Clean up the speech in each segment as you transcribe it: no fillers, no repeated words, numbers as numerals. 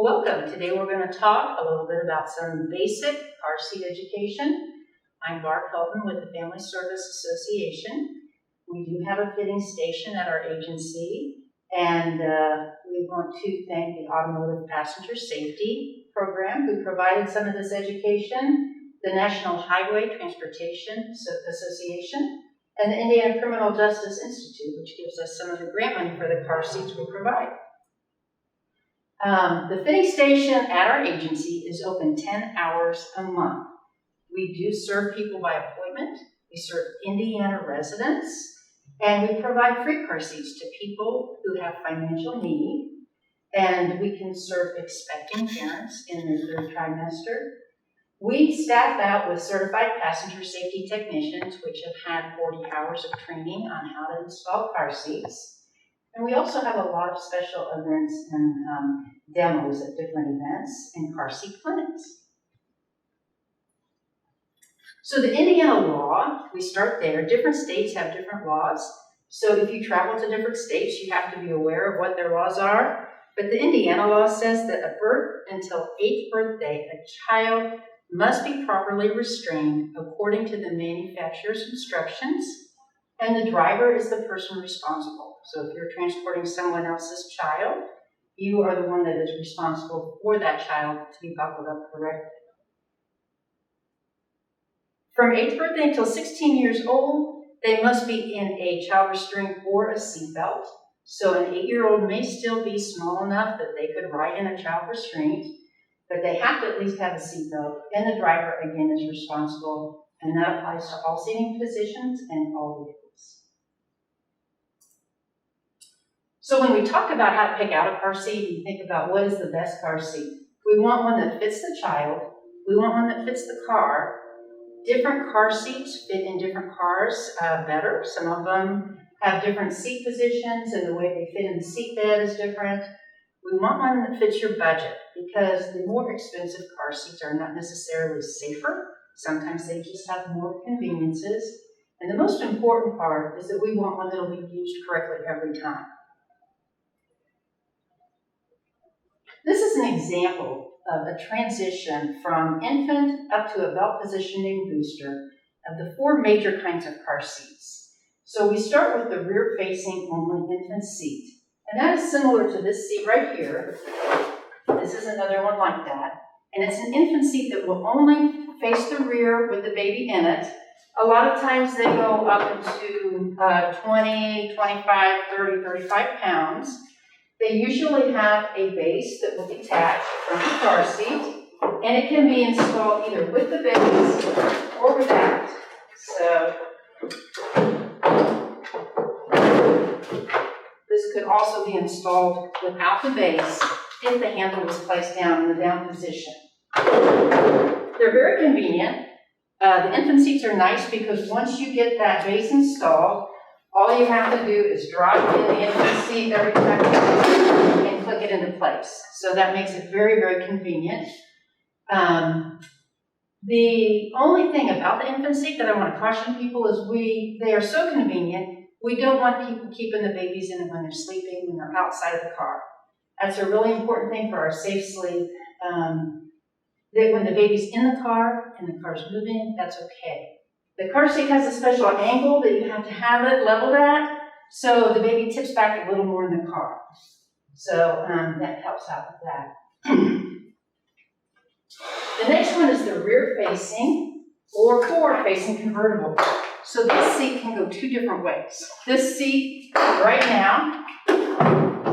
Welcome. Today we're going to talk a little bit about some basic car seat education. I'm Barb Helton with the Family Service Association. We do have a fitting station at our agency, and we want to thank the Automotive Passenger Safety Program who provided some of this education, the National Highway Transportation Association, and the Indiana Criminal Justice Institute, which gives us some of the grant money for the car seats we provide. The fitting station at our agency is open 10 hours a month. We do serve people by appointment. We serve Indiana residents, and we provide free car seats to people who have financial need, and we can serve expecting parents in their third trimester. We staff out with certified passenger safety technicians, which have had 40 hours of training on how to install car seats. And we also have a lot of special events and demos at different events and car seat clinics. So the Indiana law, we start there. Different states have different laws. So if you travel to different states, you have to be aware of what their laws are. But the Indiana law says that at birth until 8th birthday, a child must be properly restrained according to the manufacturer's instructions, and the driver is the person responsible. So if you're transporting someone else's child, you are the one that is responsible for that child to be buckled up correctly. From 8th birthday until 16 years old, they must be in a child restraint or a seatbelt. So an 8-year-old may still be small enough that they could ride in a child restraint, but they have to at least have a seatbelt, and the driver, again, is responsible, and that applies to all seating positions and all vehicles. So when we talk about how to pick out a car seat, we think about what is the best car seat. We want one that fits the child. We want one that fits the car. Different car seats fit in different cars better. Some of them have different seat positions, and the way they fit in the seat bed is different. We want one that fits your budget, because the more expensive car seats are not necessarily safer. Sometimes they just have more conveniences. And the most important part is that we want one that will be used correctly every time. This is an example of a transition from infant up to a belt positioning booster of the 4 major kinds of car seats. So we start with the rear-facing only infant seat. And that is similar to this seat right here. This is another one like that. And it's an infant seat that will only face the rear with the baby in it. A lot of times they go up into 20, 25, 30, 35 pounds. They usually have a base that will detach from the car seat, and it can be installed either with the base or without. So this could also be installed without the base if the handle was placed down in the down position. They're very convenient. The infant seats are nice because once you get that base installed, all you have to do is drop in the infant seat every time and click it into place. So that makes it very, very convenient. The only thing about the infant seat that I want to caution people is they are so convenient, we don't want people keeping the babies in it when they're sleeping, when they're outside of the car. That's a really important thing for our safe sleep. That when the baby's in the car and the car's moving, that's okay. The car seat has a special angle that you have to have it leveled at, so the baby tips back a little more in the car. So that helps out with that. The next one is the rear-facing or forward-facing convertible. So this seat can go 2 different ways. This seat right now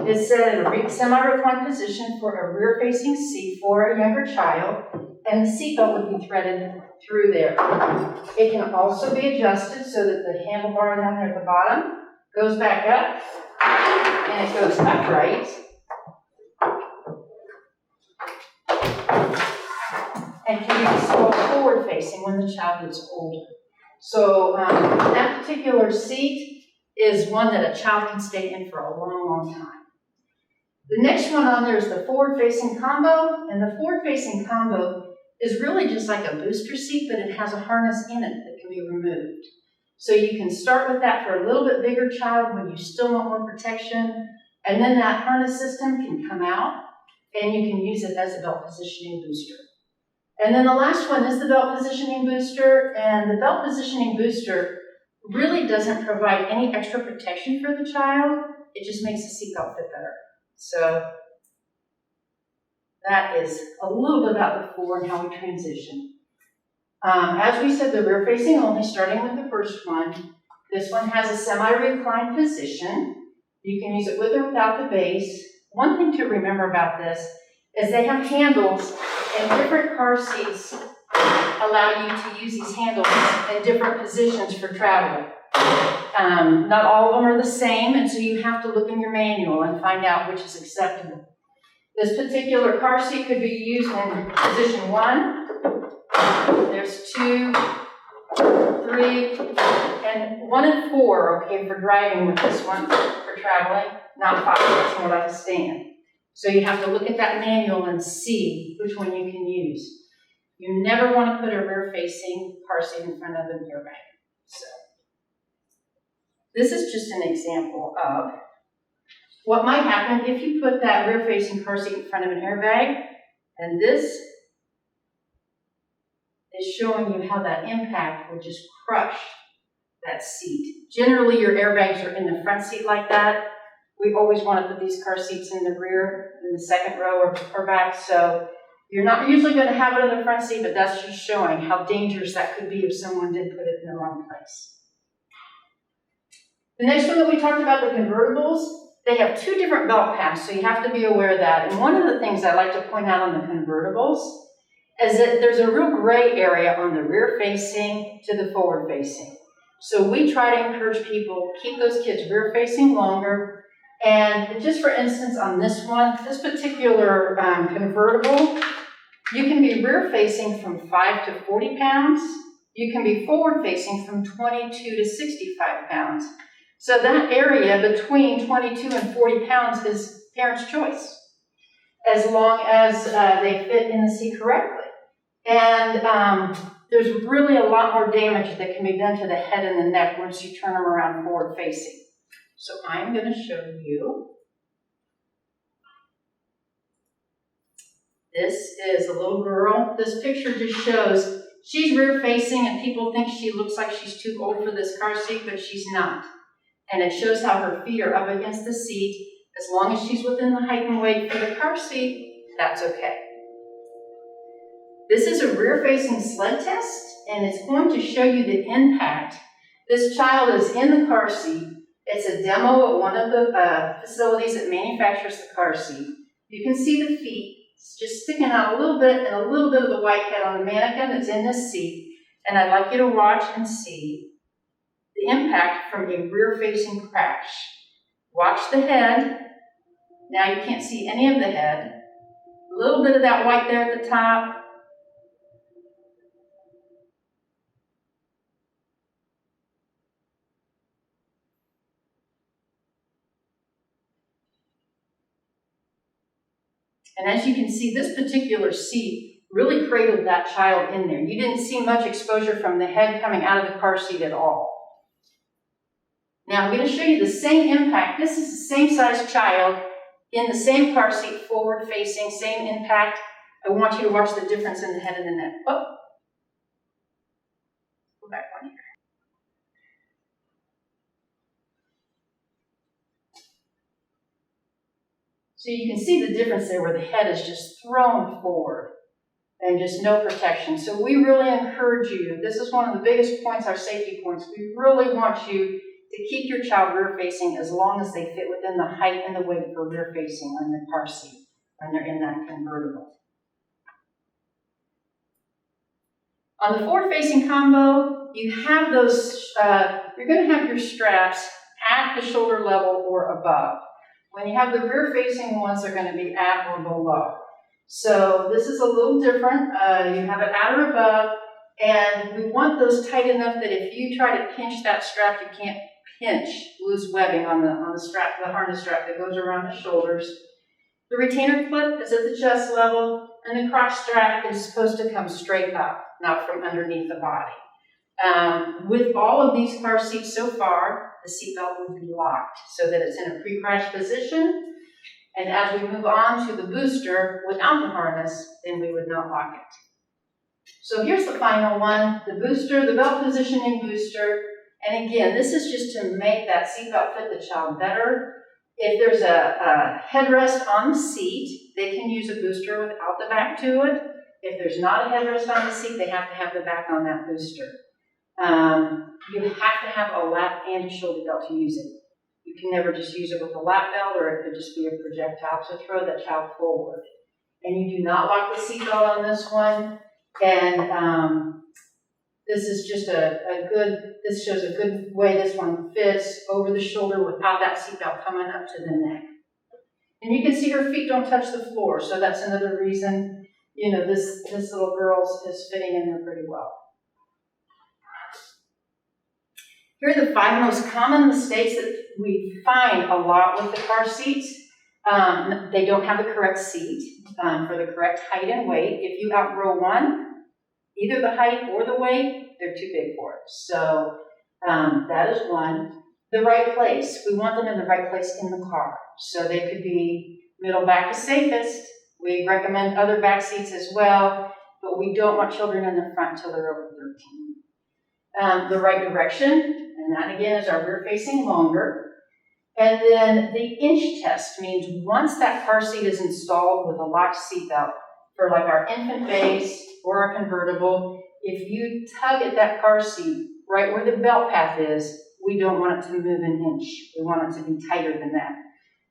is set in a semi-reclined position for a rear-facing seat for a younger child, and the seatbelt would be threaded through there. It can also be adjusted so that the handlebar down here at the bottom goes back up and it goes upright. And can be installed forward facing when the child gets older. So that particular seat is one that a child can stay in for a long, long time. The next one on there is the forward-facing combo, and the forward-facing combo is really just like a booster seat, but it has a harness in it that can be removed. So you can start with that for a little bit bigger child when you still want more protection, and then that harness system can come out, and you can use it as a belt positioning booster. And then the last one is the belt positioning booster, and the belt positioning booster really doesn't provide any extra protection for the child. It just makes the seatbelt fit better. So that is a little bit about the four and how we transition. As we said, the rear facing only, starting with the first one. This one has a semi-reclined position. You can use it with or without the base. One thing to remember about this is they have handles, and different car seats allow you to use these handles in different positions for traveling. Not all of them are the same, and so you have to look in your manual and find out which is acceptable. This particular car seat could be used in position 1. There's 2, 3, and 1 and 4, okay, for driving with this one, for traveling, not 5, it's more like a stand. So you have to look at that manual and see which one you can use. You never want to put a rear-facing car seat in front of an airbag. So this is just an example of what might happen if you put that rear-facing car seat in front of an airbag, and this is showing you how that impact will just crush that seat. Generally, your airbags are in the front seat like that. We always want to put these car seats in the rear, in the second row or back, so you're not usually going to have it in the front seat, but that's just showing how dangerous that could be if someone did put it in the wrong place. The next one that we talked about, the convertibles, they have 2 different belt paths, so you have to be aware of that. And one of the things I like to point out on the convertibles is that there's a real gray area on the rear-facing to the forward-facing. So we try to encourage people, keep those kids rear-facing longer. And just for instance, on this one, this particular convertible, you can be rear-facing from 5 to 40 pounds. You can be forward-facing from 22 to 65 pounds. So that area between 22 and 40 pounds is parents' choice, as long as they fit in the seat correctly. And there's really a lot more damage that can be done to the head and the neck once you turn them around forward-facing. So I'm going to show you. This is a little girl. This picture just shows she's rear-facing, and people think she looks like she's too old for this car seat, but she's not. And it shows how her feet are up against the seat. As long as she's within the height and weight for the car seat, that's okay. This is a rear-facing sled test, and it's going to show you the impact. This child is in the car seat. It's a demo at one of the facilities that manufactures the car seat. You can see the feet. It's just sticking out a little bit, and a little bit of the white head on the mannequin that's in this seat. And I'd like you to watch and see the impact from a rear-facing crash. Watch the head. Now you can't see any of the head. A little bit of that white there at the top. And as you can see, this particular seat really cradled that child in there. You didn't see much exposure from the head coming out of the car seat at all. Now I'm going to show you the same impact. This is the same size child in the same car seat, forward facing, same impact. I want you to watch the difference in the head and the neck. Oh, go back one here. So you can see the difference there where the head is just thrown forward and just no protection. So we really encourage you, this is one of the biggest points, our safety points, we really want you to keep your child rear-facing as long as they fit within the height and the weight for rear-facing on the car seat when they're in that convertible. On the forward-facing combo, you have those, you're going to have your straps at the shoulder level or above. When you have the rear-facing ones, they're going to be at or below. So this is a little different. You have it at or above, and we want those tight enough that if you try to pinch that strap, you can't pinch loose webbing on the strap, the harness strap that goes around the shoulders. The retainer clip is at the chest level, and the crotch strap is supposed to come straight up, not from underneath the body. With all of these car seats so far, the seatbelt will be locked so that it's in a pre-crash position. And as we move on to the booster without the harness, then we would not lock it. So here's the final one, the booster, the belt positioning booster. And again, this is just to make that seatbelt fit the child better. If there's a headrest on the seat, they can use a booster without the back to it. If there's not a headrest on the seat, they have to have the back on that booster. You have to have a lap and a shoulder belt to use it. You can never just use it with a lap belt, or it could just be a projectile to throw that child forward. And you do not lock the seatbelt on this one. And this is just this shows a good way this one fits over the shoulder without that seatbelt coming up to the neck. And you can see her feet don't touch the floor, so that's another reason, this little girl is fitting in there pretty well. Here are the 5 most common mistakes that we find a lot with the car seats. They don't have the correct seat for the correct height and weight. If you outgrow one, either the height or the weight, they're too big for it. So that is one. The right place. We want them in the right place in the car. So they could be middle back is safest. We recommend other back seats as well, but we don't want children in the front until they're over 13. The right direction, and that again is our rear facing longer. And then the inch test means once that car seat is installed with a locked seatbelt, for like our infant base or a convertible, if you tug at that car seat right where the belt path is, we don't want it to move an inch. We want it to be tighter than that.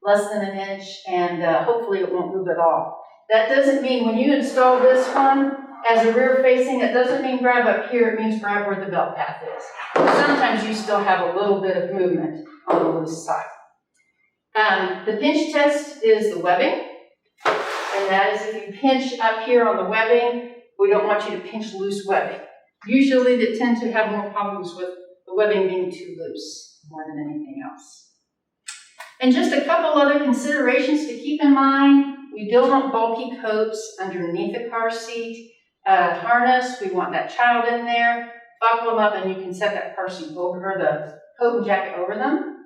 Less than an inch, and hopefully it won't move at all. That doesn't mean when you install this one as a rear facing, it doesn't mean grab up here, it means grab where the belt path is. Sometimes you still have a little bit of movement on the loose side. The pinch test is the webbing, and that is if you pinch up here on the webbing, we don't want you to pinch loose webbing. Usually they tend to have more problems with the webbing being too loose more than anything else. And just a couple other considerations to keep in mind. We don't want bulky coats underneath the car seat. Harness, we want that child in there. Buckle them up and you can set that car seat over, the coat and jacket over them.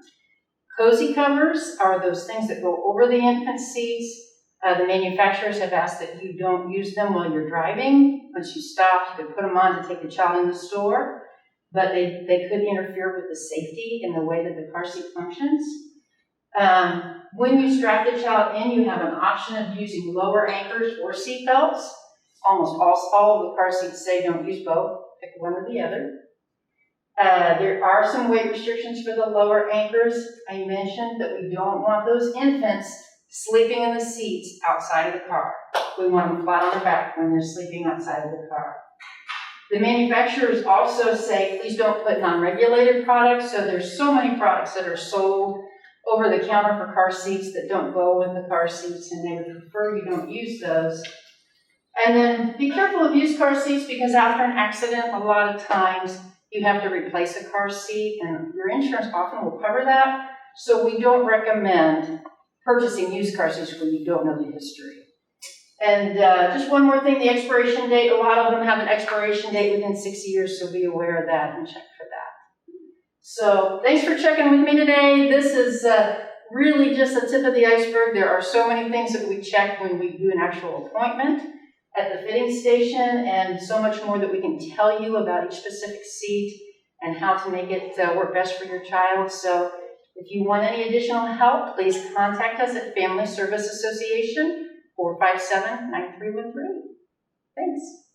Cozy covers are those things that go over the infant seats. The manufacturers have asked that you don't use them while you're driving. Once you stop, you could put them on to take the child in the store, but they could interfere with the safety and the way that the car seat functions. When you strap the child in, you have an option of using lower anchors or seat belts. Almost all of the car seats say don't use both, pick one or the other. There are some weight restrictions for the lower anchors. I mentioned that we don't want those infants sleeping in the seats outside of the car. We want them flat on their back when they're sleeping outside of the car. The manufacturers also say please don't put non-regulated products. So there's so many products that are sold over the counter for car seats that don't go with the car seats, and they would prefer you don't use those. And then be careful of used car seats, because after an accident, a lot of times you have to replace a car seat, and your insurance often will cover that. So we don't recommend purchasing used car seats when you don't know the history. And just one more thing, the expiration date. A lot of them have an expiration date within 6 years, so be aware of that and check for that. So thanks for checking with me today. This is really just the tip of the iceberg. There are so many things that we check when we do an actual appointment at the fitting station, and so much more that we can tell you about each specific seat and how to make it work best for your child. So if you want any additional help, please contact us at Family Service Association, 457-9313. Thanks.